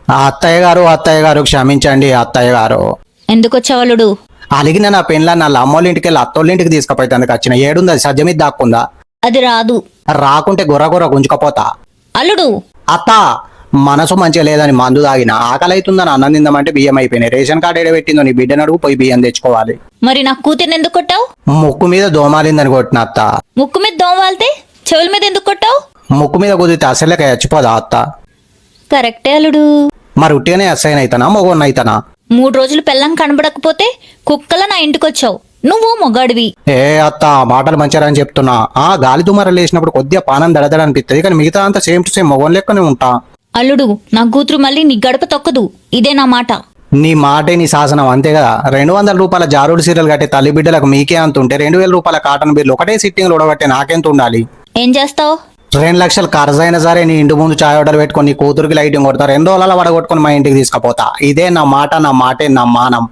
ఆ అత్తయ్య గారు క్షమించండి అత్తయ్య గారు. ఎందుకు వచ్చావు అల్లుడు? అలిగిన నా పెళ్ళ నా అమ్మోళ్ళ ఇంటికి వెళ్ళి అత్తోళ్ళ ఇంటికి తీసుకుపోయి అందుకు వచ్చిన. ఏడుంది అది సజ్జ మీద దాక్కుందా? అది రాదు. రాకుంటే గుర్ర గుంజుకపోతా. అల్లుడు అత్త మనసు మంచిగా లేదని మందు తాగిన, ఆకలి అవుతుందని అన్నం తిందామంటే బియ్యం అయిపోయినాయి. రేషన్ కార్డు ఎడబెట్టిందో నీ బిడ్డను అడుగు, పోయి బియ్యం తెచ్చుకోవాలి. మరి నా కూతుర్ని ఎందుకు కొట్టావు? ముక్కు మీద దోమాలిందని కొట్టిన అత్త. ముక్కు మీద దోమ వాళ్తే చెవుల మీద ఎందుకు కొట్టావు? ముక్కు మీద కుదిరితే అసలేక చచ్చిపోదా అత్త? కరెక్టే అల్లుడు. మరి ఉట్టిగానే అసైన్ అయితానా మొగోన్న అయితానా? 3 రోజులు పెళ్ళం కనబడకపోతే కుక్కల నా ఇంటికి వచ్చావు. నువ్వు మొగాడివి. ఏ అత్త మాటలు మంచిగా చెప్తున్నా. గాలి దుమారాలు వేసినప్పుడు కొద్దిగా పానం దడదడ అనిపిస్తుంది, కానీ మిగతా అంతా సేమ్ టు సేమ్ మొగోన్ లెక్కనే ఉంటా. అల్లుడు నా కూతురు మళ్ళీ నీ గడప తొక్కదు, ఇదే నా మాట. నీ మాటే నీ శాసనం, అంతే కదా. 200 రూపాయల జారుడు సీరియల్ కట్టే తల్లి బిడ్డలకు మీకే అంత ఉంటే 2000 రూపాయల కాటన్ బిల్లు ఒకటే సిట్టింగ్ ఉడగట్టే నాకెంత ఉండాలి? ఏం చేస్తావు? 2 లక్షలు ఖర్చు అయినా సరే నీ ఇంటి ముందు చాయ్ ఆర్డర్ పెట్టుకొని నీ కూతురికి లైటింగ్ కొడతా, 2 రోజుల వడగొట్టుకొని మా ఇంటికి తీసుకుపోతా. ఇదే నా మాట, నా మాటే నా మానం.